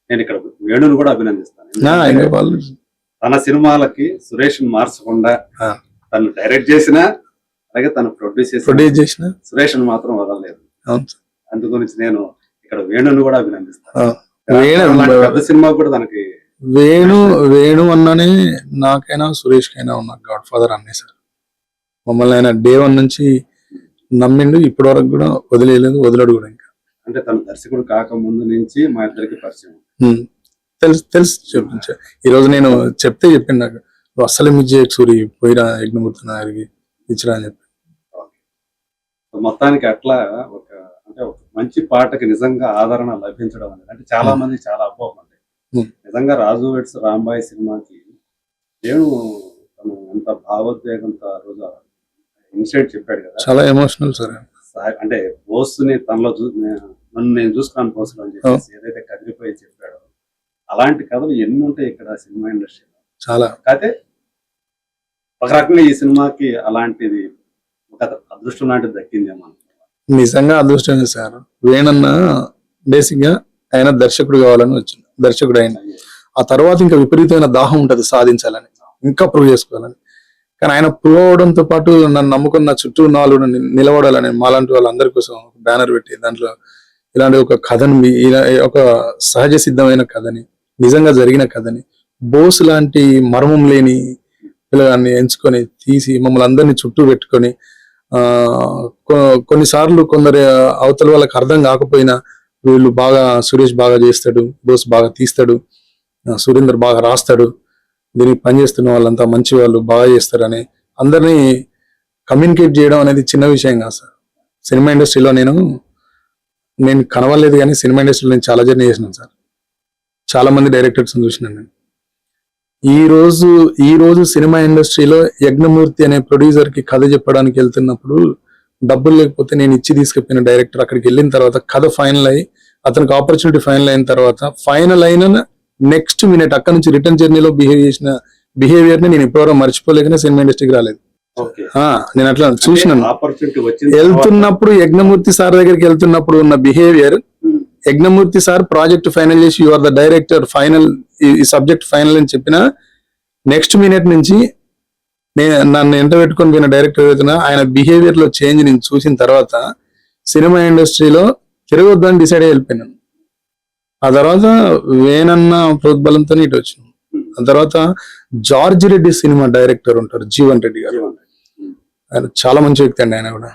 నేను ఇక్కడ వేణుని కూడా అభినందిస్తాను. తన సినిమాలకి సురేష్ మార్చకుండా తను డైరెక్ట్ చేసినా అలాగే తను ప్రొడ్యూస్ చేసిన సురేష్ మాత్రం వదలలేదు. అందు గురించి నేను ఇక్కడ వేణుని కూడా అభినందిస్తాను. పెద్ద సినిమా కూడా తనకి వేణు అన్ననే నాకైనా సురేష్ కైనా ఉన్న గాడ్ ఫాదర్ అన్నే సార్. మమ్మల్ని ఆయన డే 1 నుంచి నమ్మిండు, ఇప్పటి వరకు కూడా వదిలేదు, వదలడు కూడా. ఇంకా అంటే తను దర్శకుడు కాక ముందు నుంచి మా ఇద్దరికి పరిచయం. తెలుసు చెప్పించా. ఈ రోజు నేను చెప్పిన నాకు నువ్వు అస్సలు మిస్ చేయకు సూరి, పోయిరా యజ్ఞమూర్తి గారికి ఇచ్చిరా అని చెప్పి. మొత్తానికి అట్లా ఒక మంచి పాటకి నిజంగా ఆదరణ లభించడం అనేది అంటే చాలా మంది చాలా అపోహం అంటే నిజంగా రాజు వెడ్స్ రాంబాయి సినిమాకి నేను తను ఎంత భావోద్వేగంతో ఆ రోజు ఇన్సిడెంట్ చెప్పాడు కదా, చాలా ఎమోషనల్ సార్. అంటే బోస్ని తనలో నన్ను నేను చూసుకున్నాను బోస్లో అని చెప్పేసి ఏదైతే కదిలిపోయి చెప్పాడో అలాంటి కథలు ఎన్ని ఉంటాయి ఇక్కడ సినిమా ఇండస్ట్రీలో చాలా. అయితే ఒక రకంగా ఈ సినిమాకి అలాంటిది ఒక అదృష్టం లాంటిది దక్కిందేమో. నిజంగా అదృష్టమే సార్. వేణన్న బేసిక్ గా ఆయన దర్శకుడు కావాలని వచ్చింది, దర్శకుడు అయిన ఆ తర్వాత ఇంకా విపరీతమైన దాహం ఉంటది సాధించాలని, ఇంకా ప్రూవ్ చేసుకోవాలని. కానీ ఆయన ప్రూవ్ అవడంతో పాటు నన్ను నమ్ముకున్న చుట్టూ నాలుగు నిలబడాలని మాలాంటి వాళ్ళందరి కోసం బ్యానర్ పెట్టి దాంట్లో ఇలాంటి ఒక కథని, ఒక సహజ సిద్ధమైన కథని, నిజంగా జరిగిన కథని, బోస్ లాంటి మర్మం లేని పిల్లగాన్ని ఎంచుకొని తీసి మమ్మల్ని అందరినీ చుట్టూ పెట్టుకొని కొన్నిసార్లు కొందరు అవతల వాళ్ళకి అర్థం కాకపోయినా వీళ్ళు బాగా సురేష్ బాగా చేస్తాడు, బోస్ బాగా తీస్తాడు, సురేందర్ బాగా రాస్తాడు, దీనికి పనిచేస్తున్న వాళ్ళంతా మంచి వాళ్ళు బాగా చేస్తారని అందరినీ కమ్యూనికేట్ చేయడం అనేది చిన్న విషయం కాదు సార్. సినిమా ఇండస్ట్రీలో నేను కనవలేదు, కానీ సినిమా ఇండస్ట్రీలో నేను చాలా జర్నీ చేసినాను సార్. చాలా మంది డైరెక్టర్స్ చూసినాను నేను. ఈ రోజు సినిమా ఇండస్ట్రీలో యజ్ఞమూర్తి అనే ప్రొడ్యూసర్ కి కథ చెప్పడానికి వెళ్తున్నప్పుడు డబ్బులు లేకపోతే నేను ఇచ్చి తీసుకెళ్ళిన డైరెక్టర్ అక్కడికి వెళ్ళిన తర్వాత కథ ఫైనల్ అయ్యి అతనికి ఆపర్చునిటీ ఫైనల్ అయిన తర్వాత ఫైనల్ అయిన నెక్స్ట్ మినిట్ అక్కడ నుంచి రిటర్న్ జర్నీలో బిహేవ్ చేసిన బిహేవియర్ ని నేను ఇప్పటివరకు మర్చిపోలేకనే సినిమా ఇండస్ట్రీకి రాలేదు. నేను అట్లా చూసినాను. వెళ్తున్నప్పుడు యజ్ఞమూర్తి సార్ దగ్గరికి వెళ్తున్నప్పుడు ఉన్న behaviour, Yagnamurthy sir project final చేసి you are the director final, ఈ సబ్జెక్ట్ ఫైనల్ అని చెప్పిన నెక్స్ట్ మినిట్ నుంచి నన్ను ఎంట పెట్టుకొని పోయిన డైరెక్టర్ అవుతున్నా ఆయన బిహేవియర్ లో చేంజ్ నేను చూసిన తర్వాత సినిమా ఇండస్ట్రీలో తిరగొద్దని డిసైడ్ అయ్యి వెళ్ళిపోయినాను. ఆ తర్వాత వేణన్న ప్రోద్బలంతో ఇటు వచ్చినాను. ఆ తర్వాత జార్జ్ రెడ్డి సినిమా డైరెక్టర్ ఉంటారు జీవన్ రెడ్డి గారు, ఆయన చాలా మంచి వ్యక్తి అండి.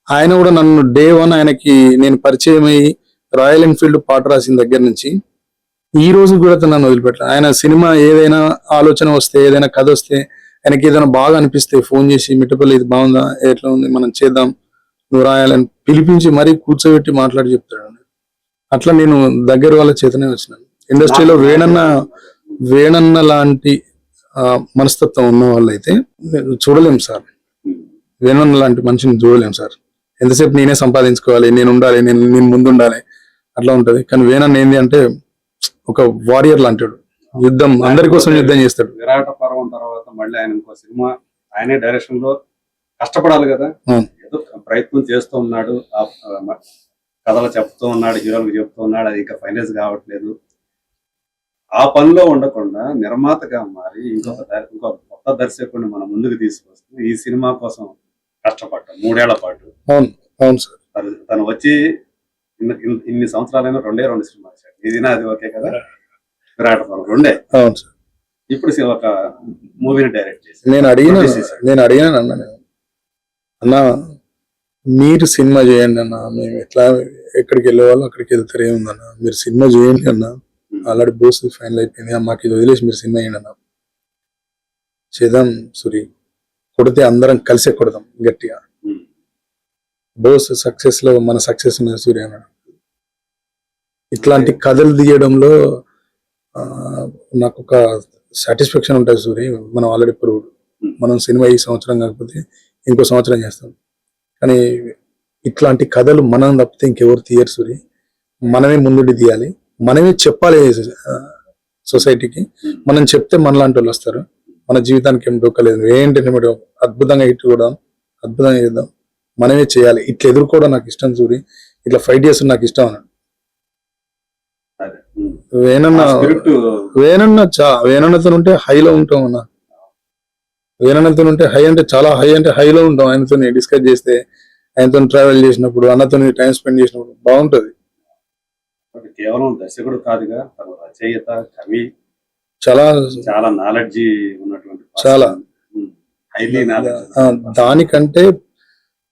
ఆయన కూడా నన్ను డే 1 ఆయనకి నేను పరిచయం అయ్యి రాయల్ ఎన్ఫీల్డ్ పాట రాసిన దగ్గర నుంచి ఈ రోజు కూడా నన్ను వదిలిపెట్టాను. ఆయన సినిమా ఏదైనా ఆలోచన వస్తే, ఏదైనా కథ వస్తే, ఆయనకి ఏదైనా బాగా అనిపిస్తే ఫోన్ చేసి మిట్టపల్లి ఇది బాగుందా, ఎట్లా ఉంది, మనం చేద్దాం, నువ్వు రాయాలని పిలిపించి మరీ కూర్చోబెట్టి మాట్లాడి చెప్తాడు. అట్లా నేను దగ్గర వాళ్ళ చేతనే వచ్చినాను. ఇండస్ట్రీలో వేణన్న లాంటి మనస్తత్వం ఉన్న వాళ్ళైతే చూడలేం సార్. వేణన్న లాంటి మనిషిని చూడలేం సార్. ఎంతసేపు నేనే సంపాదించుకోవాలి, నేను ఉండాలి, నేను ముందుండాలి, అట్లా ఉంటది. కానీ వేణన్న ఏంది అంటే ఒక వారియర్ లాంటాడు, యుద్ధం అందరి కోసం యుద్ధం చేస్తాడు. విరాట పర్వం తర్వాత మళ్ళీ ఆయన ఇంకో సినిమా ఆయనే డైరెక్షన్ లో కష్టపడాలి కదా, ఏదో ప్రయత్నం చేస్తూ ఉన్నాడు, కథలు చెప్తూ ఉన్నాడు, హీరోలకు చెప్తూ ఉన్నాడు, అది ఇంకా ఫైనల్స్ కావట్లేదు. ఆ పనిలో ఉండకుండా నిర్మాతగా మారి ఇంకో కొత్త దర్శకుడిని మనం ముందుకు తీసుకొస్తూ ఈ సినిమా కోసం కష్టపడ్డాం 3 ఏళ్ల పాటు. అవును సార్. తను వచ్చి ఇన్ని సంవత్సరాలైనా 2 సినిమాలు వచ్చాడు. ఇది అది ఓకే కదా, విరాట పర్వం 2. అవును సార్. ఇప్పుడు ఒక మూవీని డైరెక్ట్ చేసి నేను అడిగినాను అన్న మీరు సినిమా చేయండి అన్న, మేము ఎట్లా ఎక్కడికి వెళ్ళే వాళ్ళు అక్కడికి వెళ్తారు, ఏముందన్న మీరు సినిమా చేయండి అన్న, ఆల్రెడీ బోస్ ఫైనల్ అయిపోయింది, మాకు ఇది వదిలేసి మీరు సినిమా చేయండి అన్న. చేద్దాం సూరి, కొడితే అందరం కలిసే కొడదాం గట్టిగా, బోస్ సక్సెస్ లో మన సక్సెస్ ఉన్నది సూర్య అన్నాడు. ఇట్లాంటి కథలు తీయడంలో నాకు ఒక సాటిస్ఫాక్షన్ ఉంటుంది సూరి. మనం ఆల్రెడీ ప్రూవ్డ్, మనం సినిమా ఈ సంవత్సరం కాకపోతే ఇంకో సంవత్సరం చేస్తాం, కానీ ఇట్లాంటి కథలు మనం తప్పితే ఇంకెవరు తీయరు సూరి. మనమే ముందుండి తీయాలి, మనమే చెప్పాలి సొసైటీకి. మనం చెప్తే మనలాంటి వాళ్ళు వస్తారు. మన జీవితానికి ఏం డోకలేదు, ఏంటంటే అద్భుతంగా హిట్ కూడా అద్భుతంగా చేద్దాం, మనమే చేయాలి. ఇట్లా ఎదుర్కోవడం నాకు ఇష్టం సూరి, ఇట్లా ఫైట్ చేస్తూ నాకు ఇష్టం అన్నాడు. వేణన్న స్పిరిట్ వేణన్నతో ఉంటే హైలో ఉంటాం అన్న. వేణన్నతో ఉంటే హై అంటే చాలా హై అంటే హైలో ఉంటాం. ఆయనతో డిస్కస్ చేస్తే, ఆయనతో ట్రావెల్ చేసినప్పుడు, అన్నతో టైం స్పెండ్ చేసినప్పుడు బాగుంటది. కేవలం దర్శకుడు కాదుగా, తన రచయిత, కవి, చాలా చాలా నాలెడ్జి ఉన్నటువంటి చాలా హైలీ నాలెడ్జ్. దానికంటే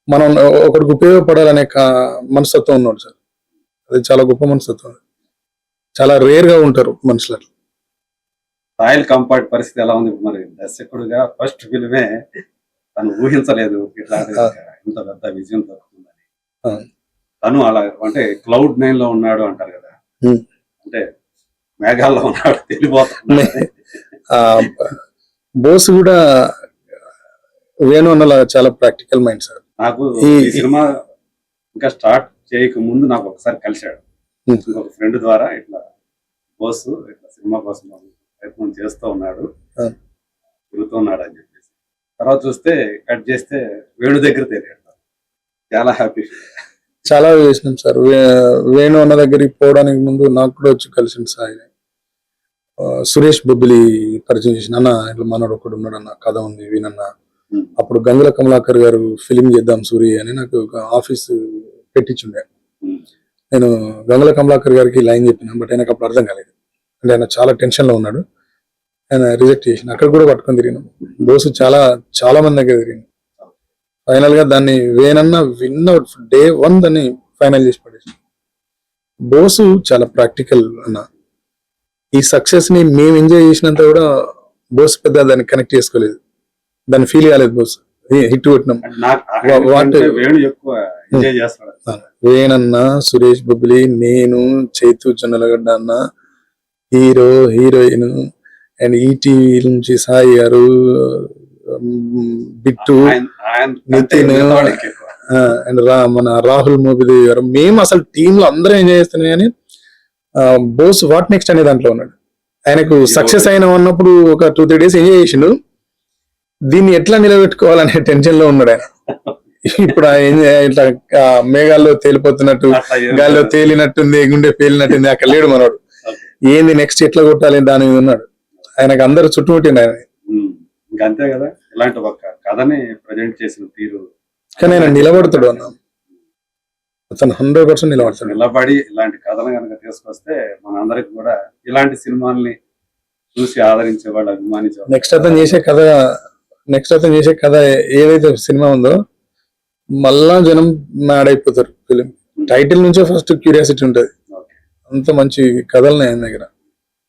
మనం ఒకరికి ఉపయోగపడాలనే మనస్తత్వం ఉన్నాడు సార్. అది చాలా గొప్ప మనస్తత్వం. చాలా రేర్ గా ఉంటారు మనుషులు. రాయల్ కంఫర్ట్ పరిస్థితి ఎలా ఉంది మరి? దర్శకుడుగా ఫస్ట్ ఫిల్మే తను ఊహించలేదు ఇట్లాంటి ఇంత పెద్ద విజయం దొరుకుతుందని. తను అలా అంటే క్లౌడ్ 9 లో ఉన్నాడు అంటారు కదా, అంటే మేఘాల్లో ఉన్నాడు, తెలిపోతున్నాడు. బోస్ కూడా వేణు అన్నలా చాలా ప్రాక్టికల్ మైండ్ సార్. నాకు ఈ సినిమా ఇంకా స్టార్ట్ చేయక ముందు నాకు ఒకసారి కలిశాడు ఇంకొక ఫ్రెండ్ ద్వారా. ఇట్లా బోస్ ఇట్లా సినిమా కోసం ప్రయత్నం చేస్తూ ఉన్నాడు, తిరుగుతున్నాడు అని చెప్పేసి. తర్వాత చూస్తే కట్ చేస్తే వేణు దగ్గర తెలియదు. చాలా హ్యాపీ, చాలా చేసినాం సార్. వేణు అన్న దగ్గరికి పోవడానికి ముందు నాకు కూడా వచ్చి కలిసింది సార్. సురేష్ బొబ్బిలి పరిచయం చేసిన, అన్న ఇట్లా మనోడు ఒకడు ఉన్నాడు అన్న, కథ ఉంది వినన్న. అప్పుడు గంగుల కమలాకర్ గారు ఫిలిం చేద్దాం సూరి అని నాకు ఒక ఆఫీస్ పెట్టించుండే. నేను గంగుల కమలాకర్ గారికి లైన్ చెప్పిన, బట్ ఆయనకు అప్పుడు అర్థం కాలేదు. అంటే ఆయన చాలా టెన్షన్ లో ఉన్నాడు. ఆయన రిజెక్ట్ చేసిన. అక్కడ కూడా పట్టుకొని తిరిగినాం. బోసు చాలా మంది దగ్గర తిరిగినాం. ఫైనల్ గా దాన్ని వేనన్న డే 1 దాన్ని ఫైనల్ చేసి పడేసి. బోసు చాలా ప్రాక్టికల్ అన్న. ఈ సక్సెస్ ని మేము ఎంజాయ్ చేసినంత కూడా బోస్ పెద్ద దాన్ని కనెక్ట్ చేసుకోలేదు, దాన్ని ఫీల్ కాలేదు. బోస్ హిట్ కొట్టినాం. వేణన్న, సురేష్ బొబ్బిలి, నేను, చైతు జొన్నలగడ్డ అన్న, హీరో హీరోయిన్, అండ్ ఈటీవీ నుంచి సాయి గారు, బిట్టు, నితిన్, అండ్ మన రాహుల్ మోబిదేవి గారు, మేము అసలు టీమ్ లో అందరూ ఎంజాయ్ చేస్తున్నాం. కానీ బోస్ వాట్ నెక్స్ట్ అనే దాంట్లో ఉన్నాడు. ఆయనకు సక్సెస్ అయిన ఉన్నప్పుడు ఒక 2-3 days ఎంజాయ్ చేసిండు. దీన్ని ఎట్లా నిలబెట్టుకోవాలనే టెన్షన్ లో ఉన్నాడు ఆయన. ఇప్పుడు ఇట్లా మేఘాల్లో తేలిపోతున్నట్టు, గాల్లో తేలినట్టుంది, గుండె పేలినట్టుంది, అక్కడ లేడు మనోడు. ఏంది నెక్స్ట్ ఎట్లా కొట్టాలి దాని మీద ఉన్నాడు. ఆయనకు అందరు చుట్టుముట్టిండు ఆయన. అంతే కదా, ఇలాంటి ఒక కథని ప్రజెంట్ చేసిన తీరు. కానీ ఆయన నిలబడతాడు అన్న, అతను 100% నిలబడతాడు. నిలబడి ఇలాంటి కథలు కనుక తీసుకొస్తే మన అందరికి కూడా ఇలాంటి సినిమాల్ని చూసి ఆదరించే వాళ్ళు, అభిమానించే వాళ్ళు. నెక్స్ట్ అతను చేసే కథ ఏదైతే సినిమా ఉందో మళ్ళా జనం మ్యాడ్ అయిపోతారు. ఫిలిం టైటిల్ నుంచే ఫస్ట్ క్యూరియాసిటీ ఉంటది. అంత మంచి కథలు ఆయన దగ్గర.